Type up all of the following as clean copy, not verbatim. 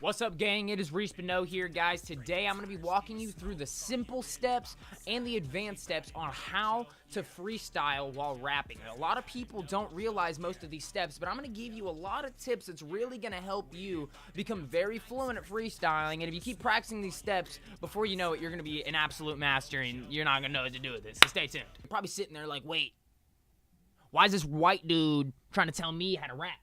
What's up, gang? It is Reese Bonneau here, guys. Today, I'm going to be walking you through the simple steps and the advanced steps on how to freestyle while rapping. A lot of people don't realize most of these steps, but I'm going to give you a lot of tips that's really going to help you become very fluent at freestyling. And if you keep practicing these steps, before you know it, you're going to be an absolute master, and you're not going to know what to do with this. So stay tuned. You're probably sitting there like, wait, why is this white dude trying to tell me how to rap?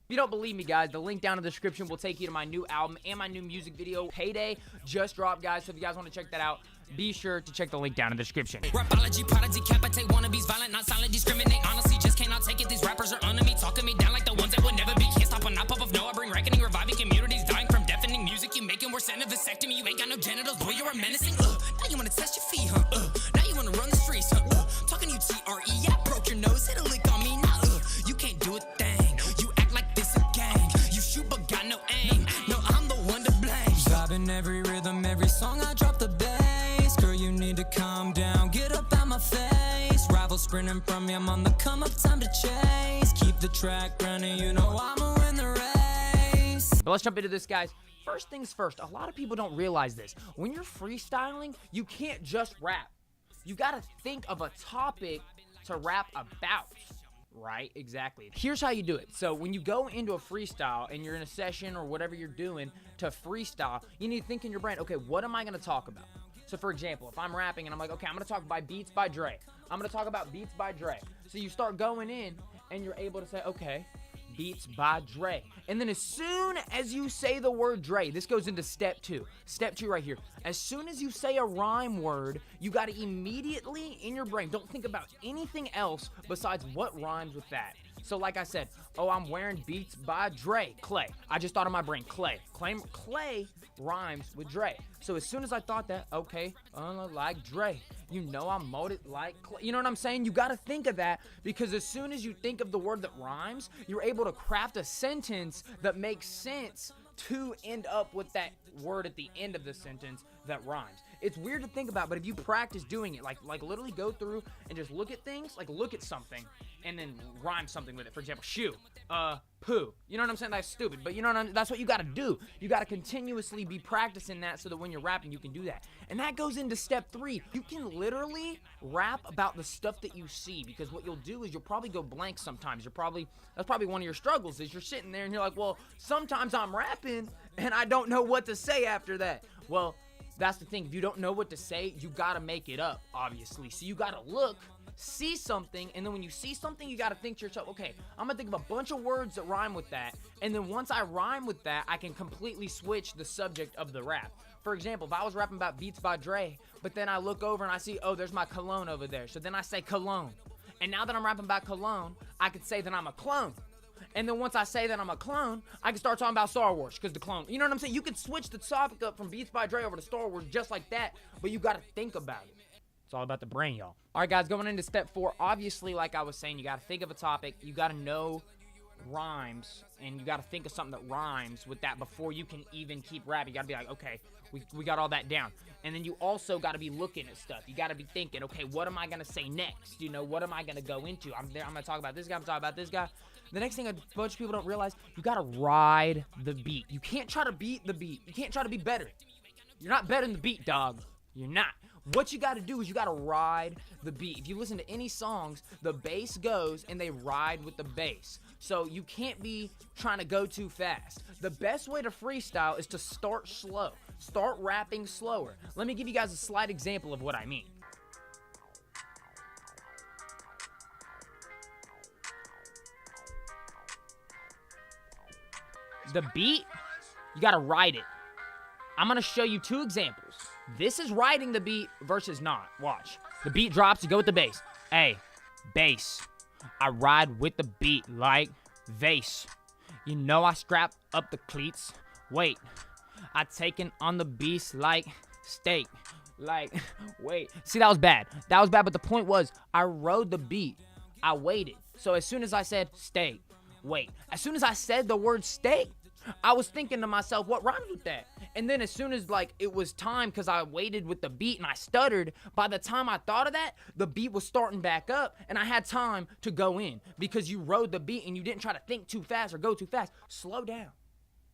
If you don't believe me, guys, the link down in the description will take you to my new album and my new music video, Payday, just dropped, guys. So if you guys want to check that out, be sure to check the link down in the description. Rapology, prodigy, decapitate wannabes, violent, not silent, discriminate. Honestly, just cannot take it. These rappers are under me, talking me down like the ones that would never be. Can't stop when I pop of no, I bring reckoning, reviving communities, dying from deafening music. You making worse than a vasectomy. You ain't got no genitals, boy, you're a menacing. Now you wanna test your feet, huh? Now you wanna run the streets, huh? Talking to you, TRE, yeah, broke your nose, hit a lick on me, now. You can't do a thing. You act like this a gang. You shoot but got no aim. No, I'm the one to blame. Vibing every rhythm, every song I drop the bass. Girl, you need to calm down, get up out my face. Rivals sprinting from me, I'm on the come up, time to chase. Keep the track running, you know I'ma win the race. But let's jump into this, guys. First things first, a lot of people don't realize this. When you're freestyling, you can't just rap. You gotta think of a topic to rap about. Right, exactly. Here's how you do it. So when you go into a freestyle and you're in a session or whatever you're doing to freestyle, you need to think in your brain, okay, what am I going to talk about? So for example, if I'm rapping and I'm like, okay, I'm going to talk about beats by Dre. I'm going to talk about beats by Dre. So you start going in and you're able to say, okay, beats by Dre. And then as soon as you say the word Dre, this goes into step two. Step two right here. As soon as you say a rhyme word, you got to immediately in your brain, don't think about anything else besides what rhymes with that. So like I said, oh, I'm wearing beats by Dre. Clay. I just thought in my brain, Clay. Clay rhymes with Dre. So as soon as I thought that, okay, like Dre. You know I'm molded like Clay. You know what I'm saying? You got to think of that, because as soon as you think of the word that rhymes, you're able to craft a sentence that makes sense to end up with that word at the end of the sentence that rhymes. It's weird to think about, but if you practice doing it, like literally go through and just look at things, like look at something and then rhyme something with it. For example, shoe, poo. You know what I'm saying? That's stupid, but you know what that's what you got to do. You got to continuously be practicing that so that when you're rapping, you can do that. And that goes into step three. You can literally rap about the stuff that you see, because what you'll do is you'll probably go blank sometimes. That's probably one of your struggles, is you're sitting there and you're like, well, sometimes I'm rapping and I don't know what to say after that. Well, that's the thing. If you don't know what to say, you gotta make it up, obviously. So you gotta look, see something, and then when you see something, you gotta think to yourself, okay, I'm gonna think of a bunch of words that rhyme with that, and then once I rhyme with that, I can completely switch the subject of the rap. For example, if I was rapping about beats by Dre, but then I look over and I see, oh, there's my cologne over there. So then I say cologne. And now that I'm rapping about cologne, I could say that I'm a clone. And then once I say that I'm a clone, I can start talking about Star Wars, because the clone, you know what I'm saying? You can switch the topic up from Beats by Dre over to Star Wars just like that, but you got to think about it. It's all about the brain, y'all. All right, guys, going into step four, obviously, like I was saying, you got to think of a topic, you got to know rhymes, and you got to think of something that rhymes with that before you can even keep rapping. You got to be like, okay, we got all that down. And then you also got to be looking at stuff. You got to be thinking, okay, what am I going to say next? You know, what am I going to go into? I'm going to talk about this guy, I'm talking about this guy. The next thing a bunch of people don't realize, you gotta ride the beat. You can't try to beat the beat. You can't try to be better. You're not better than the beat, dog. You're not. What you gotta do is you gotta ride the beat. If you listen to any songs, the bass goes and they ride with the bass. So you can't be trying to go too fast. The best way to freestyle is to start slow. Start rapping slower. Let me give you guys a slight example of what I mean. The beat, you gotta ride it. I'm gonna show you two examples. This is riding the beat versus not. Watch. The beat drops, you go with the bass. Hey, bass. I ride with the beat like vase. You know I strap up the cleats. Wait, I taken on the beast like steak. Like, wait. See, that was bad. That was bad, but the point was, I rode the beat. I waited. So as soon as I said steak, wait. As soon as I said the word steak, I was thinking to myself, what rhymes with that? And then as soon as like it was time, because I waited with the beat and I stuttered, by the time I thought of that, the beat was starting back up and I had time to go in, because you rode the beat and you didn't try to think too fast or go too fast. Slow down.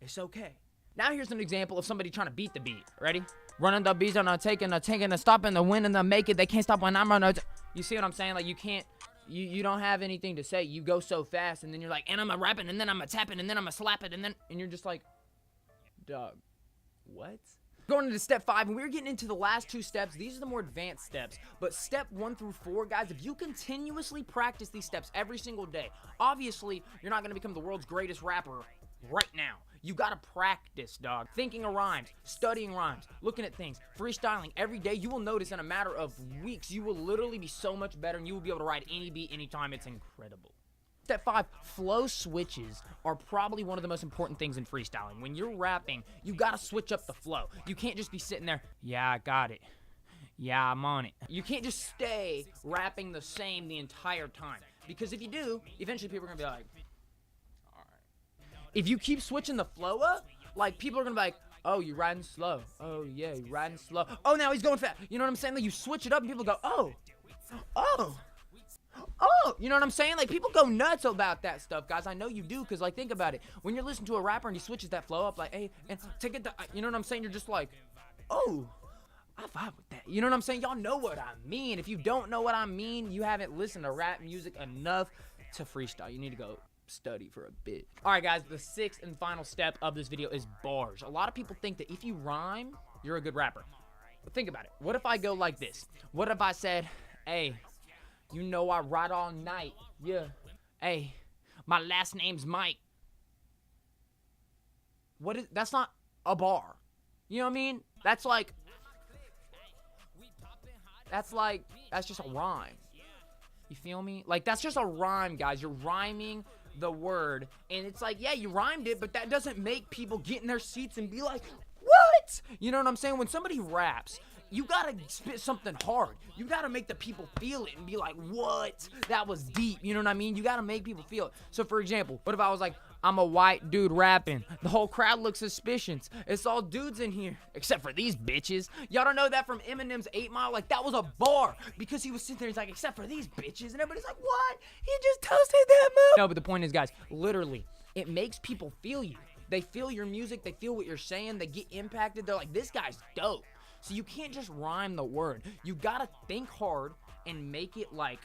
It's okay. Now here's an example of somebody trying to beat the beat. Ready? Running the beats, and taking the stopping, the winning, the make it. They can't stop when I'm running. You see what I'm saying? Like, you can't, you don't have anything to say. You go so fast, and then you're like, and I'm a rapping, and then I'm a tapping, and then I'm a slapping, and you're just like, dog, what? Going into step 5, and we're getting into the last 2 steps. These are the more advanced steps. But step 1 through 4, guys, if you continuously practice these steps every single day, obviously, you're not going to become the world's greatest rapper right now. You gotta practice, dog. Thinking of rhymes, studying rhymes, looking at things, freestyling every day. You will notice in a matter of weeks, you will literally be so much better, and you will be able to ride any beat anytime. It's incredible. Step 5, flow switches are probably one of the most important things in freestyling. When you're rapping, you gotta switch up the flow. You can't just be sitting there, yeah, I got it. Yeah, I'm on it. You can't just stay rapping the same the entire time. Because if you do, eventually people are gonna be like, if you keep switching the flow up, like, people are gonna be like, oh, you riding slow. Oh, yeah, you riding slow. Oh, now he's going fast. You know what I'm saying? Like, you switch it up and people go, oh, you know what I'm saying? Like, people go nuts about that stuff, guys. I know you do, because, like, think about it. When you're listening to a rapper and he switches that flow up, like, hey, and take it, you know what I'm saying? You're just like, oh, I vibe with that. You know what I'm saying? Y'all know what I mean. If you don't know what I mean, you haven't listened to rap music enough to freestyle. You need to go study for a bit. Alright, guys, the 6th and final step of this video is bars. A lot of people think that if you rhyme, you're a good rapper. But think about it. What if I go like this? What if I said, hey, you know I ride all night. Yeah. Hey, my last name's Mike. That's not a bar. You know what I mean? That's just a rhyme. You feel me? Like, that's just a rhyme, guys. You're rhyming the word, and it's like, yeah, you rhymed it, but that doesn't make people get in their seats and be like, what? You know what I'm saying? When somebody raps, you gotta spit something hard. You gotta make the people feel it and be like, what? That was deep. You know what I mean? You gotta make people feel it. So, for example, what if I was like, I'm a white dude rapping. The whole crowd looks suspicious. It's all dudes in here, except for these bitches. Y'all don't know that from Eminem's 8 Mile? Like, that was a bar, because he was sitting there, he's like, except for these bitches, and everybody's like, what? He just toasted that move. No, but the point is, guys, literally, it makes people feel you. They feel your music, they feel what you're saying, they get impacted, they're like, this guy's dope. So you can't just rhyme the word. You gotta think hard and make it, like,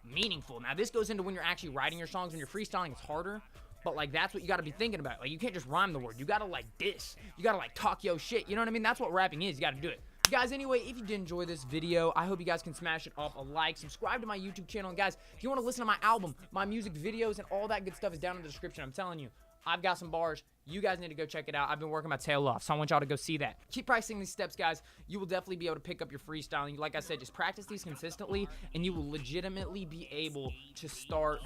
meaningful. Now, this goes into when you're actually writing your songs. When you're freestyling, it's harder. But, like, that's what you got to be thinking about. Like, you can't just rhyme the word. You got to, like, diss. You got to, like, talk yo shit. You know what I mean? That's what rapping is. You got to do it. Guys, anyway, if you did enjoy this video, I hope you guys can smash it off a like, subscribe to my YouTube channel. And, guys, if you want to listen to my album, my music videos, and all that good stuff is down in the description. I'm telling you, I've got some bars. You guys need to go check it out. I've been working my tail off, so I want y'all to go see that. Keep practicing these steps, guys. You will definitely be able to pick up your freestyling. Like I said, just practice these consistently, and you will legitimately be able to start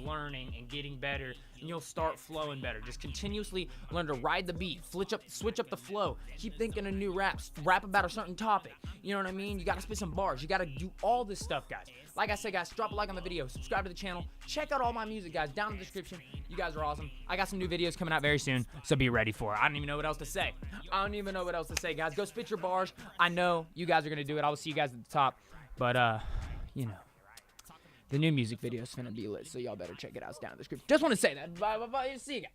learning and getting better, and you'll start flowing better. Just continuously learn to ride the beat, switch up the flow, keep thinking of new raps, rap about a certain topic. You know what I mean? You gotta spit some bars. You gotta do all this stuff, guys. Like I said, guys, drop a like on the video, subscribe to the channel, check out all my music, guys, down in the description. You guys are awesome. I got some new videos coming out very soon, so be ready for it. I don't even know what else to say. Guys. Go spit your bars. I know you guys are gonna do it. I will see you guys at the top. But you know, the new music video is finna be lit, so y'all better check it out. It's down in the description. Just want to say that. Bye. See you guys.